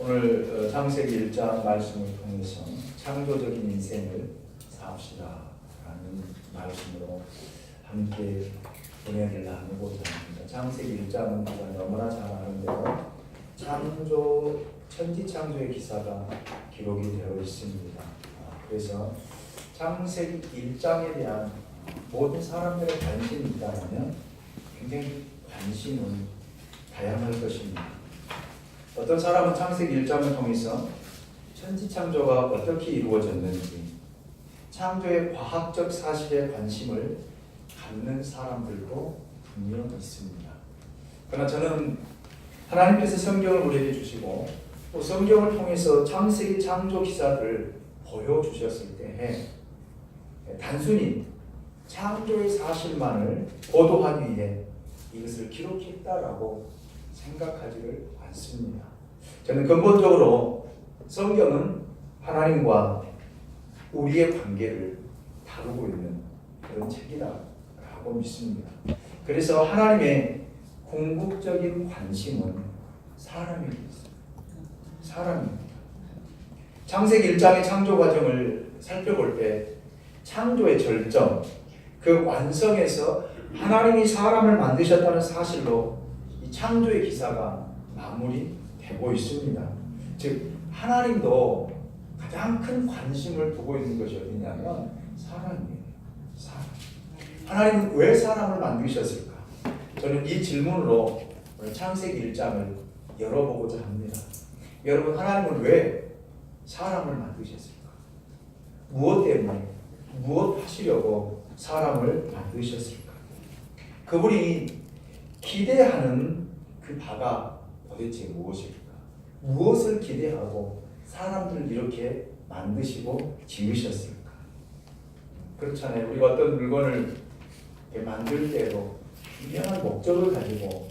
오늘 창세기 1장 말씀을 통해서 창조적인 인생을 삽시다 라는 말씀으로 함께 은혜를 나누고자 합니다. 창세기 1장은 우리가 너무나 잘 아는 대로 천지창조의 기사가 기록이 되어 있습니다. 그래서 창세기 1장에 대한 모든 사람들의 관심이 있다면 굉장히 관심은 다양할 것입니다. 어떤 사람은 창세기 1장을 통해서 천지창조가 어떻게 이루어졌는지 창조의 과학적 사실에 관심을 갖는 사람들도 분명 있습니다. 그러나 저는 하나님께서 성경을 우리에게 주시고 또 성경을 통해서 창세기 창조 기사를 보여주셨을 때 단순히 창조의 사실만을 보도하기 위해 이것을 기록했다라고 생각하지를 않습니다. 저는 근본적으로 성경은 하나님과 우리의 관계를 다루고 있는 그런 책이라고 믿습니다. 그래서 하나님의 궁극적인 관심은 사람에게 있습니다. 사람입니다. 창세기 1장의 창조 과정을 살펴볼 때 창조의 절정, 그 완성에서 하나님이 사람을 만드셨다는 사실로 이 창조의 기사가 마무리되고 있습니다. 즉 하나님도 가장 큰 관심을 두고 있는 것이 어디냐면 사람이에요. 사람. 하나님은 왜 사람을 만드셨을까? 저는 이 질문으로 오늘 창세기 1장을 열어보고자 합니다. 여러분, 하나님은 왜 사람을 만드셨을까? 무엇 때문에, 무엇 하시려고 사람을 만드셨을까? 그분이 기대하는 그 바가 도대체 무엇일까? 무엇을 기대하고 사람들을 이렇게 만드시고 지으셨을까? 그렇잖아요. 우리가 어떤 물건을 만들 때도 분명한 목적을 가지고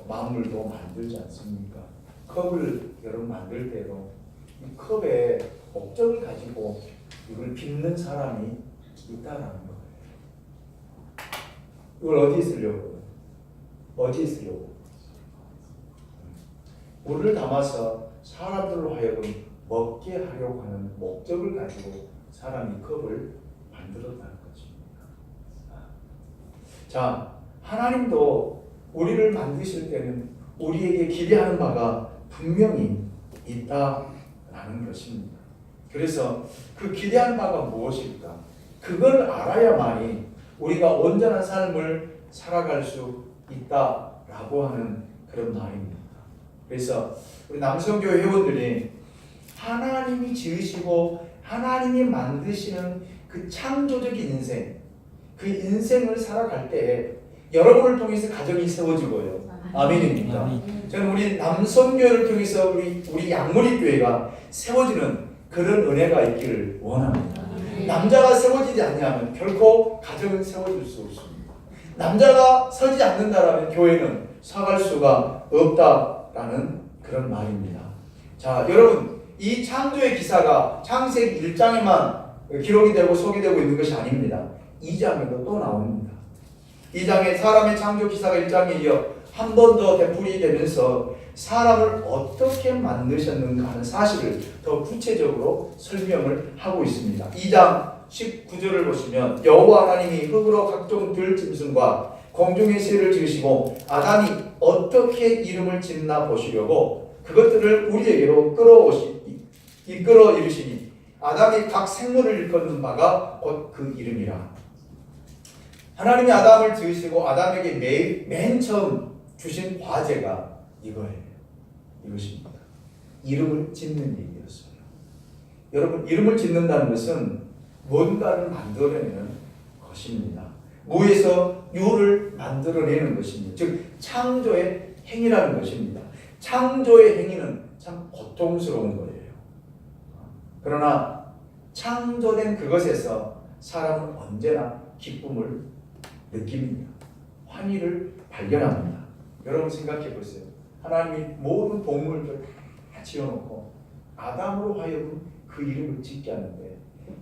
만물도 만들지 않습니까? 컵을 여러분 만들 때도 이 컵에 목적을 가지고 이걸 빚는 사람이 있다라는 거예요. 이걸 어디에 쓰려고? 어디에 쓰려고? 물을 담아서 사람들로 하여금 먹게 하려고 하는 목적을 가지고 사람이 컵을 만들었다는 것입니다. 자, 하나님도 우리를 만드실 때는 우리에게 기대하는 바가 분명히 있다라는 것입니다. 그래서 그 기대한 바가 무엇일까? 그걸 알아야만이 우리가 온전한 삶을 살아갈 수 있다라고 하는 그런 말입니다. 그래서 우리 남성교회 회원들이 하나님이 지으시고 하나님이 만드시는 그 창조적인 인생, 그 인생을 살아갈 때 여러분을 통해서 가정이 세워지고요. 아멘입니다. 저는 우리 남성교회를 통해서 우리 양무리교회가 세워지는 그런 은혜가 있기를 원합니다. 남자가 세워지지 않냐면 결코 가정은 세워질 수 없습니다. 남자가 서지 않는다라면 교회는 서갈 수가 없다라는 그런 말입니다. 자, 여러분, 이 창조의 기사가 창세기 1장에만 기록이 되고 소개되고 있는 것이 아닙니다. 2장에도 또 나옵니다. 2장에 사람의 창조 기사가 1장에 이어 한 번 더 되풀이되면서 사람을 어떻게 만드셨는가 하는 사실을 더 구체적으로 설명을 하고 있습니다. 2장 19절을 보시면 여호와 하나님이 흙으로 각종 들짐승과 공중의 새를 지으시고 아담이 어떻게 이름을 짓나 보시려고 그것들을 우리에게로 이끌어 이르시니 아담이 각 생물을 일컫는 바가 곧 그 이름이라. 하나님이 아담을 지으시고 아담에게 맨 처음 주신 과제가 이거예요. 이것입니다. 이름을 짓는 얘기였어요. 여러분, 이름을 짓는다는 것은 뭔가를 만들어내는 것입니다. 무에서 유를 만들어내는 것입니다. 즉 창조의 행위라는 것입니다. 창조의 행위는 참 고통스러운 거예요. 그러나 창조된 그것에서 사람은 언제나 기쁨을 느낍니다. 환희를 발견합니다. 여러분 생각해 보세요. 하나님이 모든 동물들 다 지어놓고 아담으로 하여금 그 이름을 짓게 하는데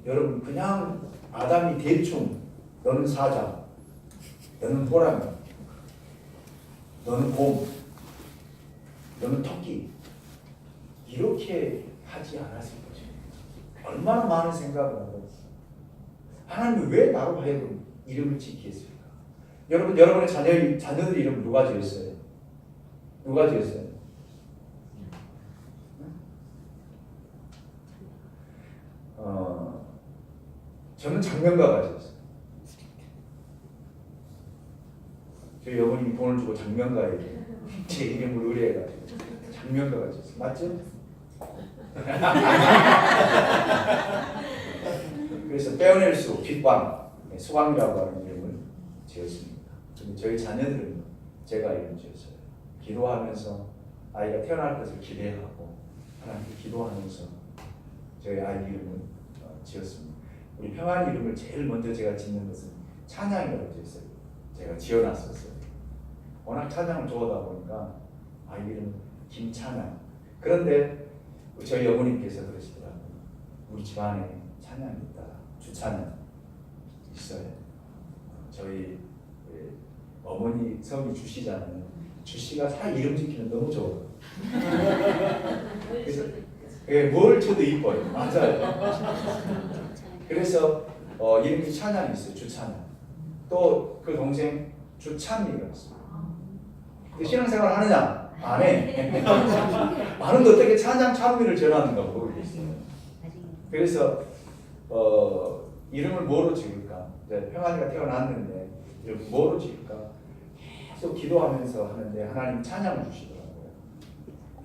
여러분 그냥 아담이 대충 너는 사자, 너는 호랑이, 너는 곰, 너는 토끼 이렇게 하지 않았을 것입니다. 얼마나 많은 생각을 하고 하나님이 왜 나로 하여금 이름을 짓게 했을까? 여러분의 자녀들 이름 누가 지었어요? 누가 지었어요? 저는 장명가가 지었어요. 저희 어머님이 돈을 주고 장명가에게 제 이름을 의뢰해가지고 장명가가 지었어요. 맞죠? 그래서 빼어낼 수 빛광, 수광이라고 하는 이름을 지었습니다. 근데 저희 자녀들은 제가 이름 지었어요. 기도하면서 아이가 태어날 것을 기대하고 하나님께 기도하면서 저희 아이 이름을 지었습니다. 우리 평안 이름을 제일 먼저 제가 짓는 것은 찬양이라고 지었어요. 제가 지어놨었어요. 워낙 찬양을 좋아하다 보니까 아이 이름은 김찬양. 그런데 저희 어머님께서 그러시더라고요. 우리 집안에 찬양이 있다. 주찬양 있어요. 저희 어머니 성이 주씨잖아요. 주씨가 살 이름 짓기는 너무 좋아요. 그래서 뭘 쳐도 이뻐요. 맞아요. 그래서 이름이 찬양이 있어요. 주찬양. 또 그 동생 주찬미가 있어요. 근데 신앙생활 하느냐? 안 해. 많은데 어떻게 찬양 찬미를 전하는가 모르겠어요. 그래서 이름을 뭐로 지을까? 평안이가 태어났는데 이름을 뭐로 지을까? 계속 기도하면서 하는데 하나님 찬양을 주시더라고요.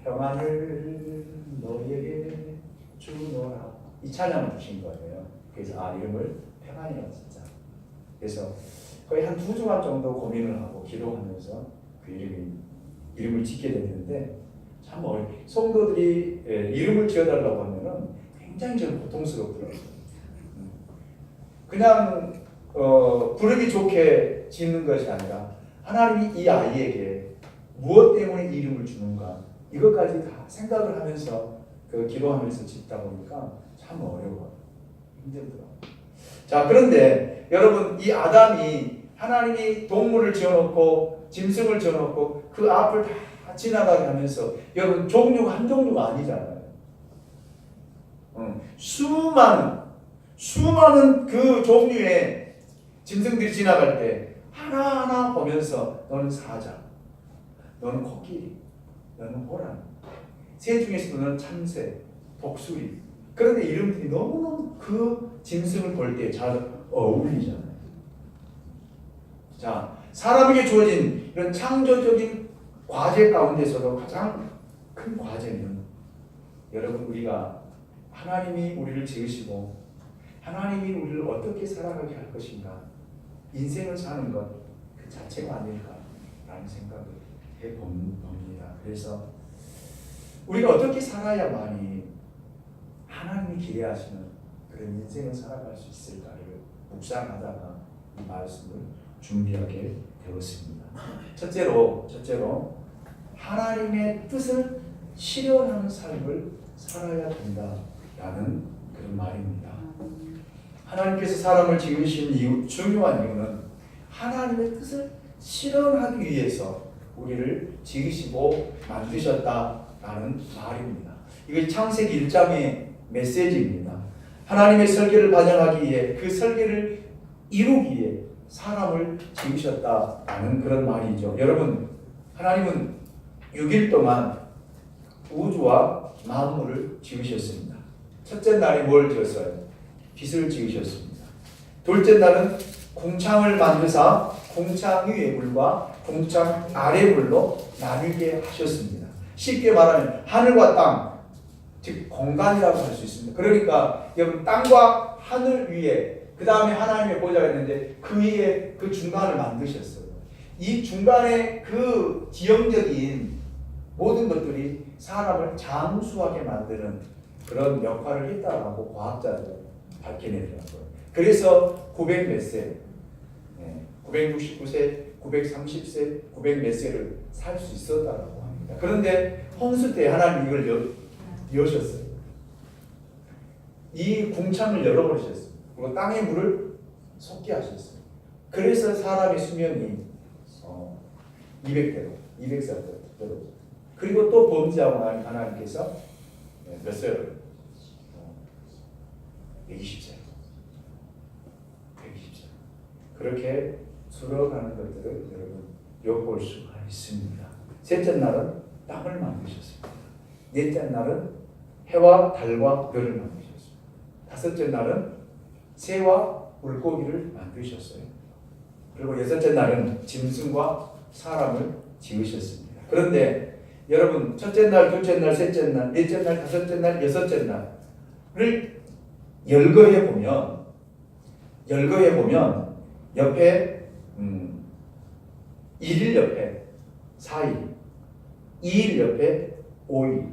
평안을 너희에게 주노라. 이 찬양을 주신 거예요. 그래서 이름을 평안이라고 진짜. 그래서 거의 한 2주간 정도 고민을 하고 기도하면서 그 이름을 짓게 됐는데 참 성도들이 이름을 지어달라고 하면은 굉장히 저는 고통스럽더라고요. 그냥 부르기 좋게 짓는 것이 아니라 하나님이 이 아이에게 무엇 때문에 이름을 주는가 이것까지 다 생각을 하면서 기도하면서 짓다 보니까 참 어려워요. 힘들더라고요. 자, 그런데 여러분 이 아담이 하나님이 동물을 지어놓고 짐승을 지어놓고 그 앞을 다 지나가게 하면서 여러분 종류가 한 종류가 아니잖아요. 수많은 그 종류의 짐승들이 지나갈 때 하나하나 보면서 너는 사자, 너는 코끼리, 너는 호랑, 새 중에서 너는 참새, 독수리. 그런데 이름들이 너무너무 그 짐승을 볼 때 잘 어울리잖아요. 자, 사람에게 주어진 이런 창조적인 과제 가운데서도 가장 큰 과제는 여러분 우리가 하나님이 우리를 지으시고 하나님이 우리를 어떻게 살아가게 할 것인가 인생을 사는 것 그 자체가 아닐까라는 생각을 해봅니다. 그래서 우리가 어떻게 살아야만이 하나님이 기대하시는 그런 인생을 살아갈 수 있을까를 묵상하다가 이 말씀을 준비하게 되었습니다. 첫째로 하나님의 뜻을 실현하는 삶을 살아야 된다라는 그런 말입니다. 하나님께서 사람을 지으신 중요한 이유는 하나님의 뜻을 실현하기 위해서 우리를 지으시고 만드셨다라는 말입니다. 이것이 창세기 1장의 메시지입니다. 하나님의 설계를 반영하기 위해 그 설계를 이루기 위해 사람을 지으셨다라는 그런 말이죠. 여러분, 하나님은 6일 동안 우주와 만물을 지으셨습니다. 첫째 날에 뭘 지었어요? 빛을 지으셨습니다. 둘째 날은 궁창을 만드사 궁창 위의 물과 궁창 아래 물로 나뉘게 하셨습니다. 쉽게 말하면 하늘과 땅, 즉 공간이라고 할 수 있습니다. 그러니까 여러분 땅과 하늘 위에 그 다음에 하나님의 보좌가 있는데 그 위에 그 중간을 만드셨어요. 이 중간에 그 지형적인 모든 것들이 사람을 장수하게 만드는 그런 역할을 했다라고 과학자들 밝혀내더라고요. 그래서 900 몇 세, 969세, 930세, 900 몇 세를 살 수 있었다라고 합니다. 그런데 홍수 때 하나님 이걸 여셨어요. 이 궁창을 열어버리셨어요. 그리고 땅의 물을 솟게 하셨어요. 그래서 사람의 수명이 200대로, 200살대로. 그리고 또 범죄하고 나니 하나님께서 몇 세로? 120세. 120세. 그렇게 줄어가는 것들을 여러분 엿볼 수가 있습니다. 셋째 날은 땅을 만드셨습니다. 넷째 날은 해와 달과 별을 만드셨습니다. 다섯째 날은 새와 물고기를 만드셨어요. 그리고 여섯째 날은 짐승과 사람을 지으셨습니다. 그런데 여러분 첫째 날, 둘째 날, 셋째 날, 넷째 날, 다섯째 날, 여섯째 날을 열거해 보면 옆에 1일 옆에 4일, 2일 옆에 5일,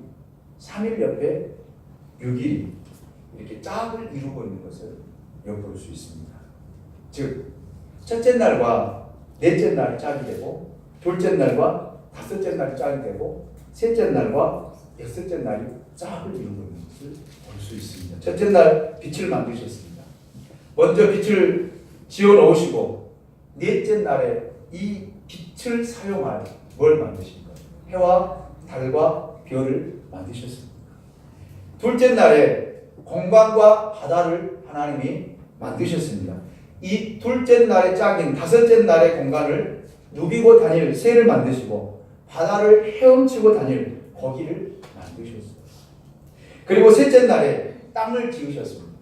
3일 옆에 6일이 이렇게 짝을 이루고 있는 것을 엿볼 수 있습니다. 즉 첫째 날과 넷째 날이 짝이 되고 둘째 날과 다섯째 날이 짝이 되고 셋째 날과 여섯째 날이 짝을 이루고 있는 것을 볼 수 있습니다. 첫째 날 빛을 만드셨습니다. 먼저 빛을 지어 놓으시고 넷째 날에 이 빛을 사용할 뭘 만드신 거예요? 해와 달과 별을 만드셨습니다. 둘째 날에 공간과 바다를 하나님이 만드셨습니다. 이 둘째 날의 짝인 다섯째 날의 공간을 누비고 다닐 새를 만드시고 바다를 헤엄치고 다닐 거기를 만드셨습니다. 그리고 셋째 날에 땅을 지으셨습니다.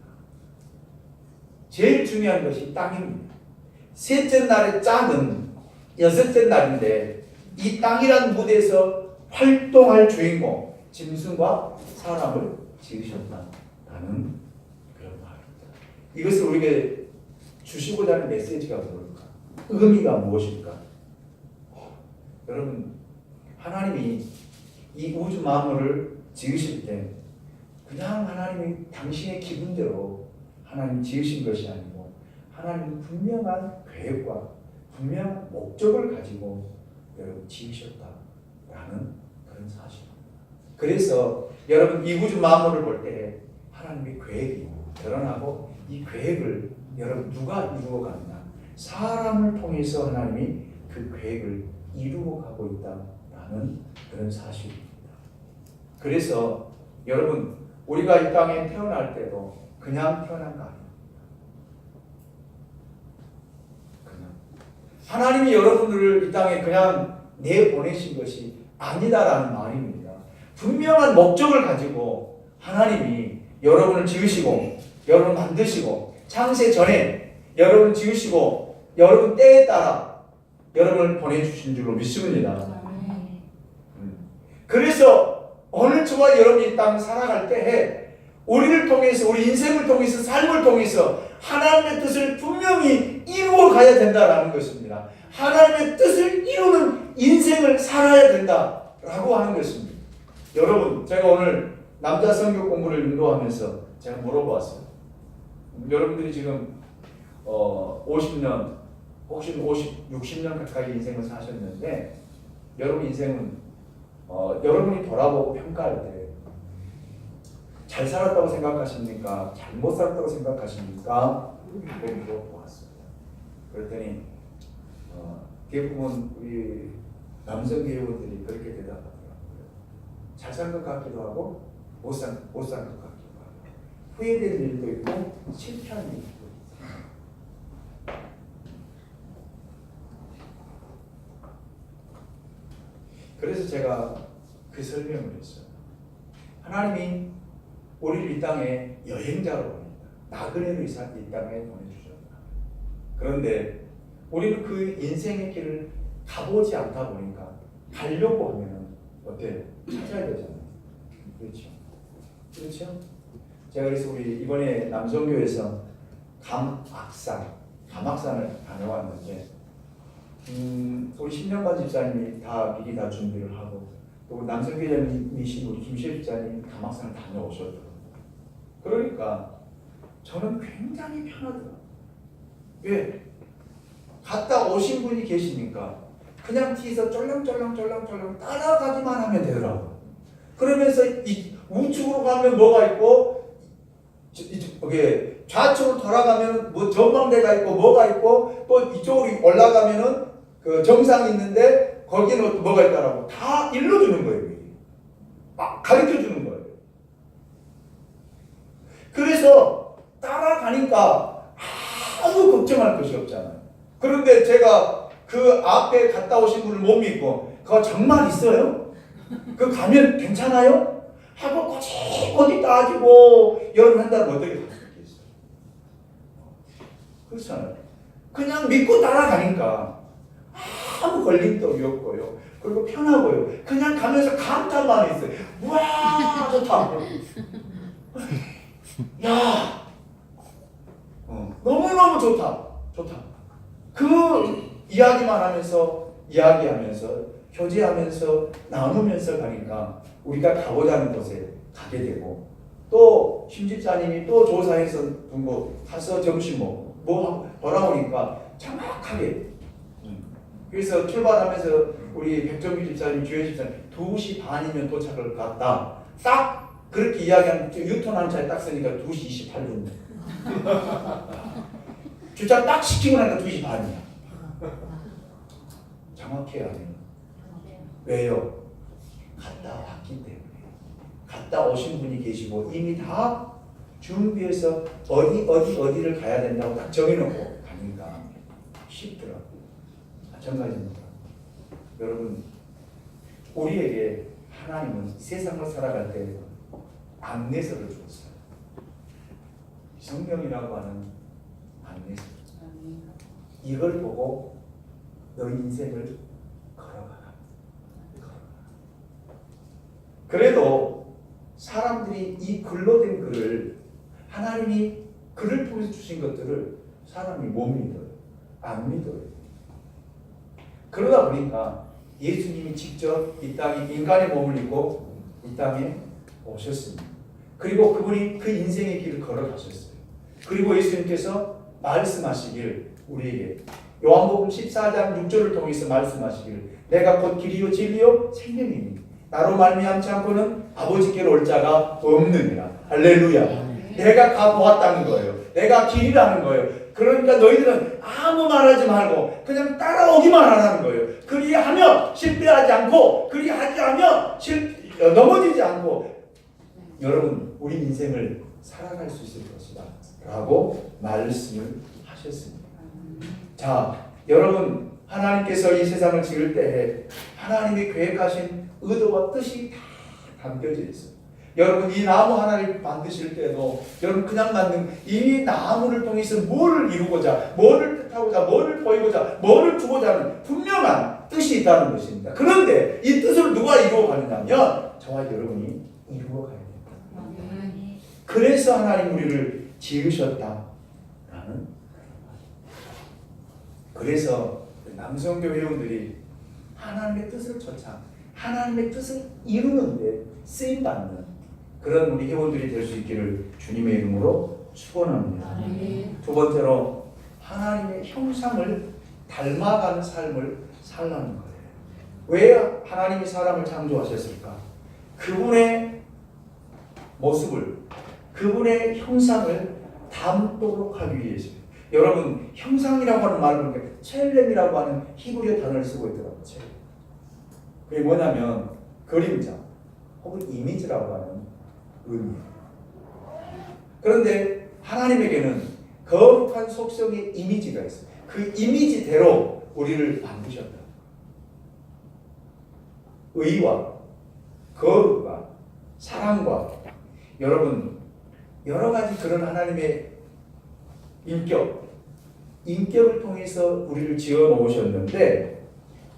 제일 중요한 것이 땅입니다. 셋째 날의 짝은 여섯째 날인데 이 땅이란 무대에서 활동할 주인공 짐승과 사람을 지으셨다는 그런 말입니다. 이것을 우리에게 주시고자 하는 메시지가 뭘까? 의미가 무엇일까? 여러분 하나님이 이 우주 만물을 지으실 때 그냥 하나님이 당신의 기분대로 하나님 지으신 것이 아니고 하나님은 분명한 계획과 분명한 목적을 가지고 여러분 지으셨다라는 그런 사실입니다. 그래서 여러분 이 우주 만물을 볼 때 하나님의 계획이 드러나고 이 계획을 여러분 누가 이루어 갔나? 사람을 통해서 하나님이 그 계획을 이루어 가고 있다라는 그런 사실입니다. 그래서 여러분 우리가 이 땅에 태어날 때도 그냥 태어난 거 아닙니다. 그냥 하나님이 여러분들을 이 땅에 그냥 내보내신 것이 아니다라는 말입니다. 분명한 목적을 가지고 하나님이 여러분을 지으시고 여러분을 만드시고 창세 전에 여러분을 지으시고 여러분 때에 따라 여러분을 보내주신 줄로 믿습니다. 그래서 오늘 저와 여러분이 이 땅을 살아갈 때에 우리를 통해서 우리 인생을 통해서 삶을 통해서 하나님의 뜻을 분명히 이루어 가야 된다라는 것입니다. 하나님의 뜻을 이루는 인생을 살아야 된다라고 하는 것입니다. 여러분 제가 오늘 남자 성경 공부를 인도하면서 제가 물어보았어요. 여러분들이 지금 50년 혹시 60년 가까이 인생을 사셨는데 여러분 인생은 여러분이 돌아보고 평가할 때 잘 살았다고 생각하십니까? 잘못 살았다고 생각하십니까? 이렇게 물어보았습니다. 그랬더니 대부분 우리 남성 교육원들이 그렇게 대답하더라고요. 잘 산 것 같기도 하고 못 산 것 같기도 하고 후회되는 일도 있고 실패한 일도 있고. 그래서 제가 그 설명을 했어요. 하나님이 우리를 이 땅에 여행자로 보냅니다. 나그네로 이 땅에 보내주셨다. 그런데 우리는 그 인생의 길을 가보지 않다 보니까 가려고 하면 어때요? 찾아야 되잖아요. 그렇죠? 그렇죠? 제가 그래서 우리 이번에 남성교에서 감악산을 다녀왔는데 우리 10년간 집사님이 다 미리 다 준비를 하고 또 남성교회장이신 우리 김시혜 집사님이 감악산을 다녀오셨더라고요. 그러니까 저는 굉장히 편하더라고요. 왜? 갔다 오신 분이 계시니까 그냥 뒤에서 쫄랑쫄랑 따라가기만 하면 되더라고요. 그러면서 이 우측으로 가면 뭐가 있고 좌측으로 돌아가면 뭐 전망대가 있고 뭐가 있고 또 이쪽으로 올라가면은 그 정상이 있는데 거기는 또 뭐가 있다라고 다 일러주는 거예요. 가르쳐주는 거예요. 그래서 따라가니까 아무 걱정할 것이 없잖아요. 그런데 제가 그 앞에 갔다 오신 분을 못 믿고 그거 정말 있어요? 그 가면 괜찮아요? 하고 꼬집꼬집 따지고 여러분 한다면 어떻게 할 수 있겠어요? 그렇잖아요. 그냥 믿고 따라가니까 아무 걸림돌이 없고요. 그리고 편하고요. 그냥 가면서 감탄만 했어요. 와 좋다. 야 너무너무 좋다. 좋다. 그 이야기하면서 교제하면서 나누면서 가니까 우리가 가고자 하는 곳에 가게 되고 또 심집사님이 또 조사해서 가서 점심 뭐 돌아오니까 정확하게 그래서 출발하면서 우리 백정규 집사님, 주혜 집사님 2시 반이면 도착을 갔다. 딱 그렇게 이야기한 유턴한 차에 딱 쓰니까 2시 28분. 주차 딱 시키고 나니까 2시 반이야. 정확해야 돼요. 왜요? 갔다 왔기 때문에. 갔다 오신 분이 계시고 이미 다 준비해서 어디를 가야 된다고 딱 정해놓고 가니까 쉽더라고요. 마찬가지입니다. 여러분, 우리에게 하나님은 세상을 살아갈 때 안내서를 줬어요. 성경이라고 하는 안내서. 이걸 보고 너 인생을 걸어가라. 그래도 사람들이 이 글로 된 글을 하나님이 글을 통해서 주신 것들을 사람이 못 믿어요. 안 믿어요. 그러다 보니까 예수님이 직접 이 땅에 인간의 몸을 입고 이 땅에 오셨습니다. 그리고 그분이 그 인생의 길을 걸어가셨어요. 그리고 예수님께서 말씀하시길 우리에게 요한복음 14장 6절을 통해서 말씀하시길 내가 곧 길이요 진리요 생명이니 나로 말미암지 않고는 아버지께로 올 자가 없느니라. 할렐루야. 내가 가보았다는 거예요. 내가 길이라는 거예요. 그러니까 너희들은 아무 말하지 말고 그냥 따라오기만 하라는 거예요. 그리하면 실패하지 않고 그리하지 않으면 넘어지지 않고 여러분 우리 인생을 살아갈 수 있을 것이다 라고 말씀을 하셨습니다. 자, 여러분 하나님께서 이 세상을 지을 때에 하나님이 계획하신 의도와 뜻이 다 담겨져 있어요. 여러분 이 나무 하나를 만드실 때도 여러분 그냥 만든 이 나무를 통해서 뭐를 이루고자 뭐를 뜻하고자 뭐를 보이고자 뭐를 주고자 하는 분명한 뜻이 있다는 것입니다. 그런데 이 뜻을 누가 이루어가느냐면 저와 여러분이 이루어가야 됩니다. 그래서 하나님 우리를 지으셨다라는 그래서 남성교 회원들이 하나님의 뜻을 쫓아 하나님의 뜻을 이루는데 쓰임받는 그런 우리 회원들이 될 수 있기를 주님의 이름으로 축원합니다. 두 번째로 하나님의 형상을 닮아가는 삶을 살라는 거예요. 왜 하나님이 사람을 창조하셨을까? 그분의 모습을 그분의 형상을 담도록 하기 위해서요. 여러분 형상이라고 하는 말을 첼렘이라고 하는 히브리어 단어를 쓰고 있더라고요. 첼렘. 그게 뭐냐면 그림자 혹은 이미지라고 하는 의미예요. 그런데 하나님에게는 거룩한 속성의 이미지가 있어요. 그 이미지대로 우리를 만드셨다. 의와 거룩과 사랑과 여러분 여러 가지 그런 하나님의 인격을 통해서 우리를 지어 놓으셨는데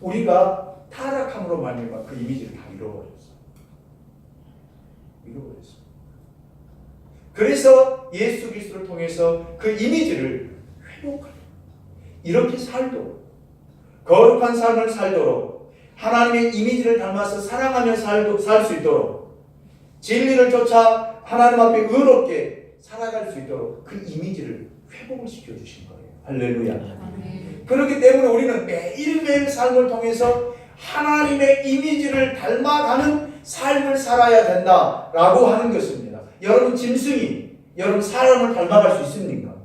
우리가 타락함으로 말미암아 그 이미지를 다 잃어버렸어요. 그래서 예수 그리스도를 통해서 그 이미지를 회복하려 이렇게 살도록 거룩한 삶을 살도록 하나님의 이미지를 닮아서 사랑하며 살 수 있도록 진리를 쫓아 하나님 앞에 의롭게 살아갈 수 있도록 그 이미지를 회복을 시켜주신 거예요. 할렐루야. 그렇기 때문에 우리는 매일매일 삶을 통해서 하나님의 이미지를 닮아가는 삶을 살아야 된다라고 하는 것입니다. 여러분 짐승이 여러분 사람을 닮아갈 수 있습니까?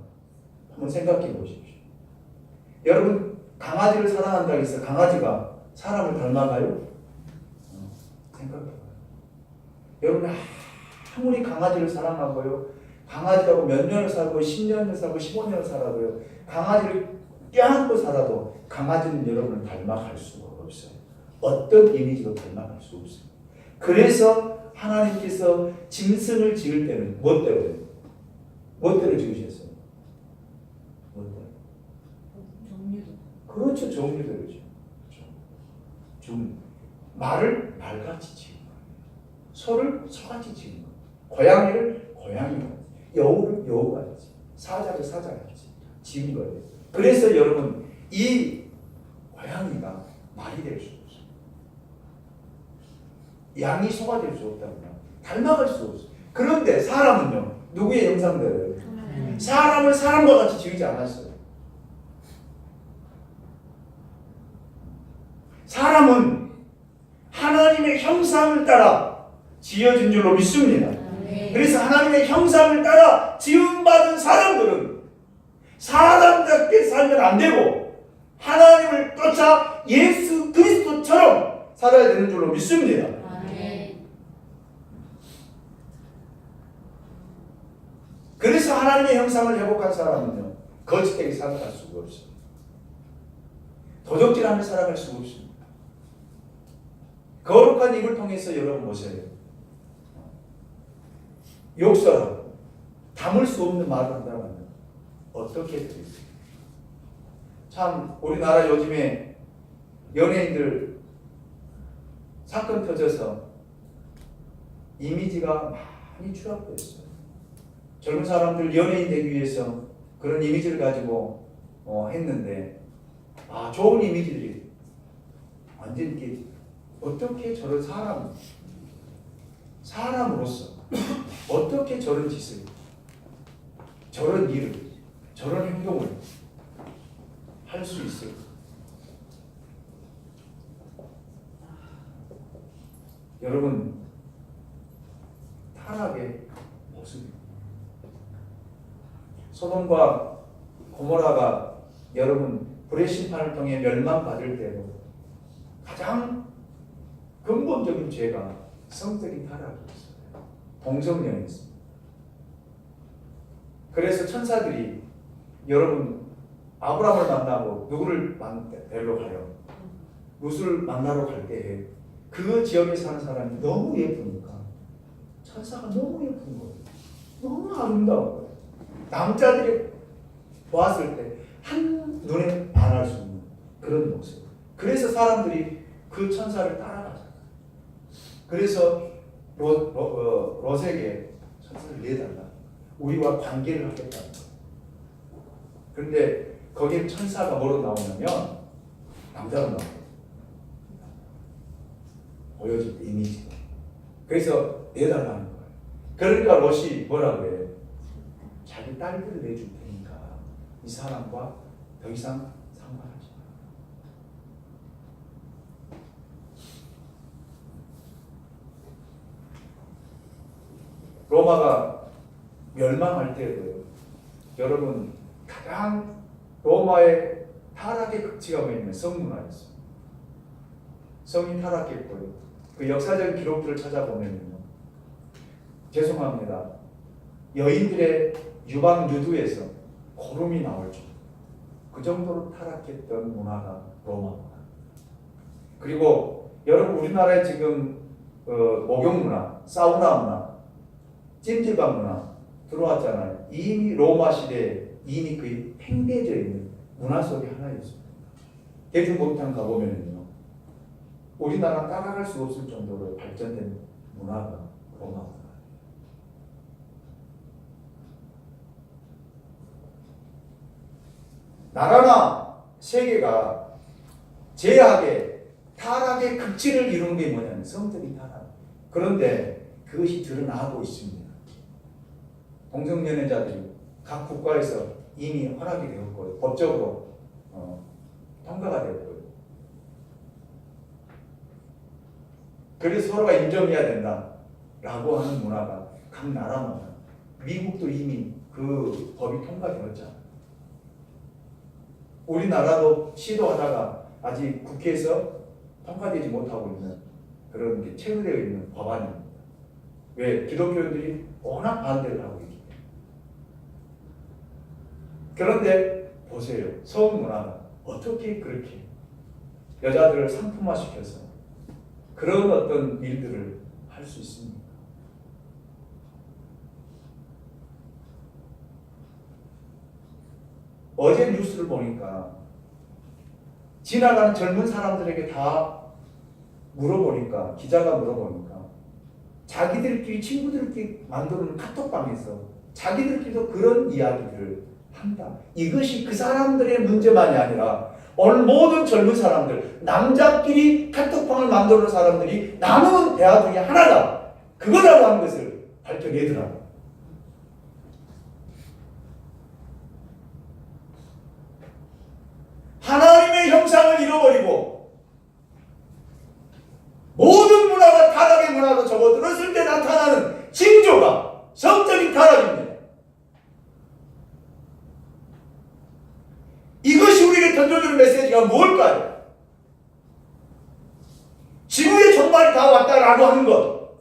한번 생각해 보십시오. 여러분 강아지를 사랑한다고 해서 강아지가 사람을 닮아가요? 생각해 봐요. 여러분 아무리 강아지를 사랑하고요 강아지하고 몇 년을 살고 10년을 살고 15년을 살아도요. 강아지를 껴안고 살아도 강아지는 여러분을 닮아갈 수가 없어요. 어떤 이미지도 닮아갈 수 없어요. 그래서 하나님께서 짐승을 지을 때는 멋대로요. 멋대로 지으셨어요. 멋대로. 종류도. 그렇죠. 종류대로죠. 좀 말을 말같이 지은 거예요. 소를 소같이 지은 거예요. 고양이를 고양이같이, 여우를 여우같이, 사자를 사자같이 지은 거예요. 그래서 여러분 이 고양이가 말이 될 수 없어요. 양이 소가 될 수 없다면 닮아갈 수 없어요. 그런데 사람은요. 누구의 형상대로요? 사람을 사람과 같이 지으지 않았어요. 사람은 하나님의 형상을 따라 지어진 줄로 믿습니다. 그래서 하나님의 형상을 따라 지음받은 사람들은 사람답게 살면 안 되고 하나님을 쫓아 예수 그리스도처럼 살아야 되는 줄로 믿습니다. 그래서 하나님의 형상을 회복한 사람은요 거짓되게 살아갈 수가 없습니다. 도적질하며 살아갈 수가 없습니다. 거룩한 입을 통해서 여러분 보세요. 욕설하고 담을 수 없는 말을 한다면 어떻게 되겠어요? 참 우리나라 요즘에 연예인들 사건 터져서 이미지가 많이 추락되었어요. 젊은 사람들 연예인 되기 위해서 그런 이미지를 가지고 했는데 좋은 이미지들이 완전히 깨지. 어떻게 저런 사람으로서 어떻게 저런 짓을, 저런 일을, 저런 행동을 할 수 있을까? 여러분, 타락의 모습입니다. 소돔과 고모라가 여러분 불의 심판을 통해 멸망받을 때도 가장 근본적인 죄가 성적인 타락이었어요. 동성연애였습니다. 그래서 천사들이 여러분 아브라함을 만나고 누구를 데리러 가요? 룻을 만나러 갈 때에 그 지역에 사는 사람이 너무 예쁘니까 천사가 너무 예쁜 거예요. 너무 아름다운 거예요. 남자들이 보았을 때 한눈에 반할 수 있는 그런 모습. 그래서 사람들이 그 천사를 따라가잖아요. 그래서 롯에게 천사를 내달라. 우리와 관계를 하겠다는 거예요. 그런데 거기에 천사가 뭐로 나오냐면 남자로 나와요. 보여줄 때 이미지가. 그래서 내달라는 거예요. 그러니까 롯이 뭐라고 해요? 자기 딸들을 내줄 테니까 이 사람과 더 이상 상관하지 마. 로마가 멸망할 때도요. 여러분 가장 로마의 타락의 극치가 뭐냐면 성문화였습니다. 성이 타락했고요. 그 역사적인 기록들을 찾아보면요. 죄송합니다. 여인들의 유방 유두에서 고름이 나올 정도. 그 정도로 타락했던 문화가 로마 문화. 그리고 여러분 우리나라에 지금 목욕 문화, 사우나 문화, 찜질방 문화 들어왔잖아요. 이미 로마 시대에 이미 거의 팽배해져 있는 문화 속의 하나였습니다. 대중목욕탕 가보면요. 우리나라 따라갈 수 없을 정도로 발전된 문화가 로마 문화. 나라나 세계가 제약의 타락의 극치를 이루는 게 뭐냐면 성적인 타락. 그런데 그것이 드러나고 있습니다. 동성연애자들이 각 국가에서 이미 허락이 되었고요. 법적으로 통과가 되었고요. 그래서 서로가 인정해야 된다라고 하는 문화가 각 나라마다, 미국도 이미 그 법이 통과되었잖아요. 우리나라도 시도하다가 아직 국회에서 통과되지 못하고 있는 그런 게 체결되어 있는 법안입니다. 왜? 기독교인들이 워낙 반대를 하고 있기 때문에. 그런데 보세요. 서구 문화는 어떻게 그렇게 여자들을 상품화시켜서 그런 어떤 일들을 할 수 있습니까? 어제 뉴스를 보니까 지나가는 젊은 사람들에게 다 물어보니까, 기자가 물어보니까 자기들끼리 친구들끼리 만드는 카톡방에서 자기들끼리도 그런 이야기를 한다. 이것이 그 사람들의 문제만이 아니라 오늘 모든 젊은 사람들, 남자끼리 카톡방을 만드는 사람들이 나누는 대화 중에 하나다. 그거라고 하는 것을 밝혀내더라고요. 하나님의 형상을 잃어버리고 모든 문화가 타락의 문화로 접어들었을 때 나타나는 징조가 성적인 타락입니다. 이것이 우리에게 던져주는 메시지가 뭘까요? 지구의 종말이 다 왔다라고 하는 것,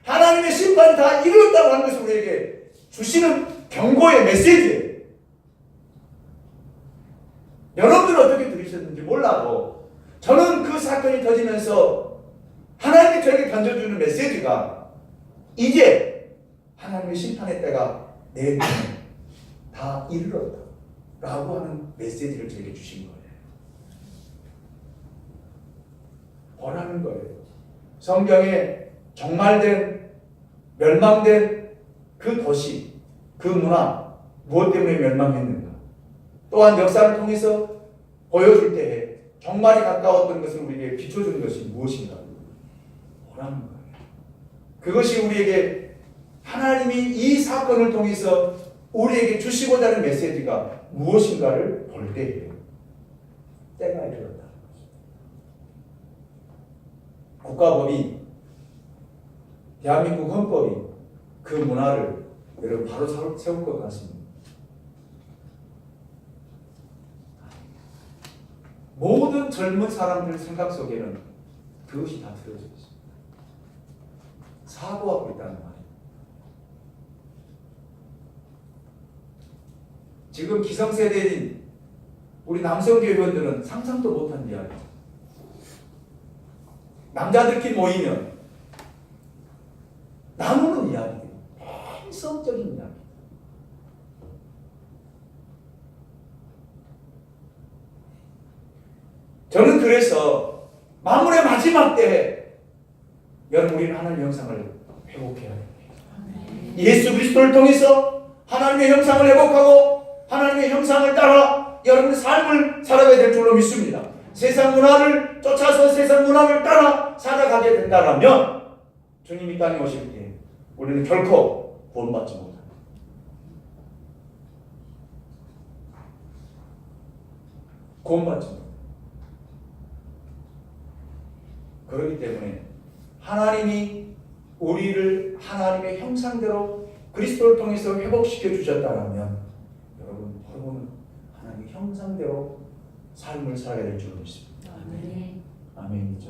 하나님의 심판이 다 이루었다고 하는 것을 우리에게 주시는 경고의 메시지예요. 여러분들은 어떻게 들으셨는지 몰라도 저는 그 사건이 터지면서 하나님이 저에게 던져주는 메시지가 이제 하나님의 심판의 때가 내 눈에 다 이르렀다 라고 하는 메시지를 저에게 주신 거예요. 보라는 거예요. 성경에 종말된, 멸망된 그 도시, 그 문화, 무엇 때문에 멸망했는가? 또한 역사를 통해서 보여줄 때에 종말이 가까웠던 것을 우리에게 비춰주는 것이 무엇인가? 보라는 거예요. 그것이 우리에게 하나님이 이 사건을 통해서 우리에게 주시고자 하는 메시지가 무엇인가를 볼 때에 때가 이르렀다. 국가법이, 대한민국 헌법이 그 문화를 여러분 바로 세울 것 같습니다. 모든 젊은 사람들 생각 속에는 그것이 다 들어져 있습니다. 사고하고 있다는 말이에요. 지금 기성세대인 우리 남성교회원들은 상상도 못한 이야기. 남자들끼리 모이면 나누는 이야기예요. 성적인 이야기. 저는 그래서 마무리의 마지막 때에 여러분 우리는 하나님의 형상을 회복해야 됩니다. 예수 그리스도를 통해서 하나님의 형상을 회복하고 하나님의 형상을 따라 여러분의 삶을 살아가야 될 줄로 믿습니다. 세상 문화를 쫓아서 세상 문화를 따라 살아가게 된다면 주님이 땅에 오실 때 우리는 결코 구원받지 못합니다. 구원받지 못합니다. 그렇기 때문에 하나님이 우리를 하나님의 형상대로 그리스도를 통해서 회복시켜 주셨다면 여러분 여러분은 하나님의 형상대로 삶을 살아야 될 줄 믿습니다. 아멘이죠.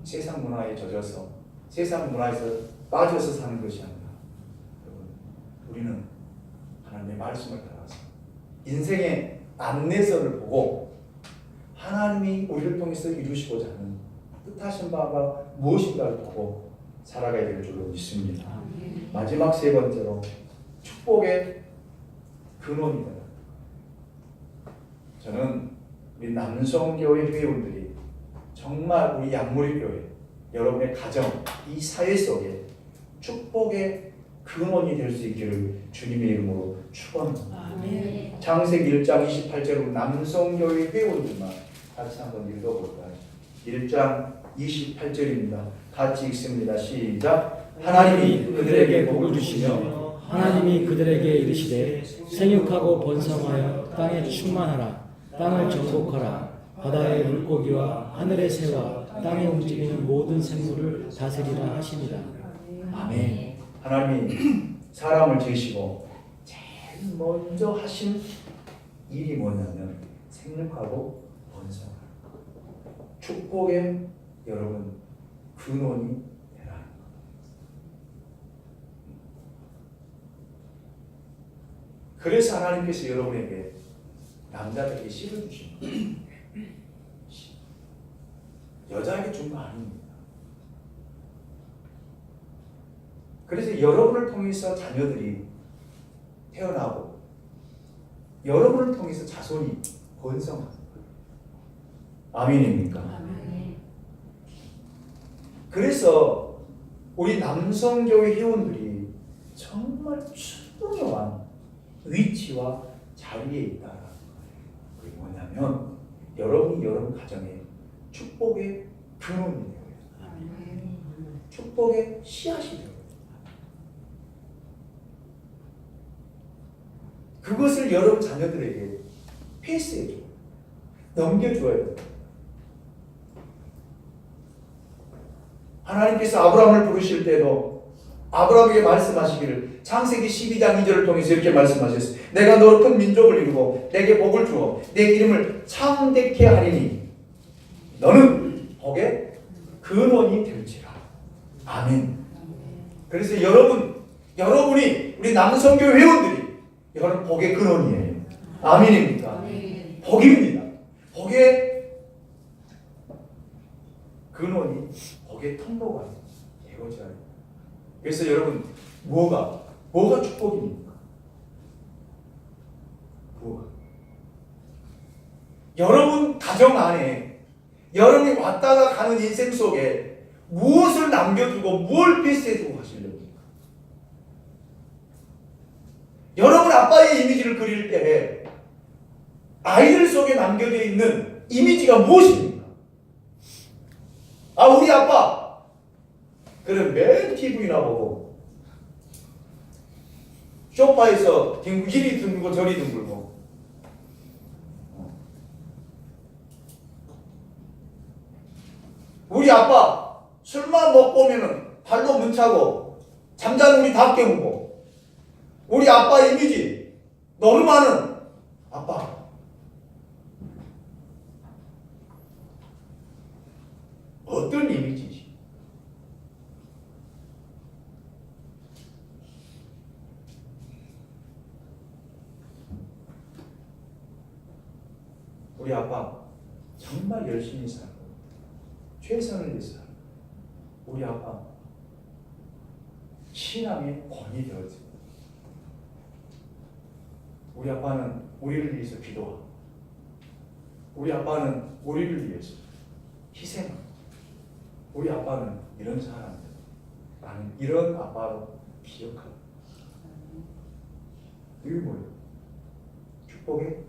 세상 문화에 젖어서 세상 문화에서 빠져서 사는 것이 아니라 여러분 우리는 하나님의 말씀을 따라서 인생의 안내서를 보고 하나님이 우리를 통해서 이루시고자 하는 뜻하신 바가 무엇인가를 보고 살아가야 될 줄로 믿습니다. 마지막 세 번째로 축복의 근원이다. 저는 우리 남성교회 회원들이 정말 우리 양무리교회 여러분의 가정, 이 사회 속에 축복의 근원이 될 수 있기를 주님의 이름으로 축원합니다. 창세기 1장 28절로 남성교회 회원들만 같이 한번 읽어볼까요? 1장 28절입니다. 같이 읽습니다. 시작. 하나님이 그들에게 복을 주시며 하나님이 그들에게 이르시되 생육하고 번성하여 땅에 충만하라. 땅을 정복하라. 바다의 물고기와 하늘의 새와 땅에 움직이는 모든 생물을 다스리라 하시니라. 아멘. 하나님이 사람을 지으시고 제일 먼저 하신 일이 뭐냐면 생육하고 번성하라. 축복의 여러분 근원이 되라. 그래서 하나님께서 여러분에게 남자들에게 씨를 주신 거예요. 여자에게 준 거 아닙니다. 그래서 여러분을 통해서 자녀들이 태어나고 여러분을 통해서 자손이 번성하는 거예요. 아멘입니까? 아멘. 그래서 우리 남성교회 회원들이 정말 중요한 위치와 자리에 있다는 거예요. 그게 뭐냐면 여러분이 여러분 가정에 축복의 근원이 되어요. 아멘. 축복의 씨앗이 되어요. 그것을 여러분 자녀들에게 패스해줘요. 넘겨줘요. 하나님께서 아브라함을 부르실 때도 아브라함에게 말씀하시기를 창세기 12장 2절을 통해서 이렇게 말씀하셨어요. 내가 너로 큰 민족을 이루고 내게 복을 주어 내 이름을 창대케 하리니 너는 복의 근원이 될지라. 아멘. 그래서 여러분이 우리 남성교회 회원들이 여러분 복의 근원이에요. 아멘입니까? 아멘. 복입니다. 복의 근원이 복의 통로가 되어져야 해요. 그래서 여러분 뭐가 축복입니까? 뭐가? 여러분 가정 안에 여러분이 왔다가 가는 인생 속에 무엇을 남겨두고 뭘 패스해두고 가시려고? 여러분 아빠의 이미지를 그릴 때 아이들 속에 남겨져 있는 이미지가 무엇입니까? 아, 우리 아빠 그는 매일 TV나 보고 소파에서 이리 둥글고 저리 둥글고 우리 아빠 술만 먹고 오면은 발로 문차고 잠자는 우리 다 깨우고 우리 아빠 이미지 너무 많은 아빠. 어떤 이미지지? 우리 아빠 정말 열심히 살고 최선을 다해서 우리 아빠 신앙의 권이 되었습니다. 우리 아빠는 우리를 위해서 기도하고 우리 아빠는 우리를 위해서 희생하고 우리 아빠는 이런 사람들 나는 이런 아빠로 기억하고 이게 뭐예요? 축복의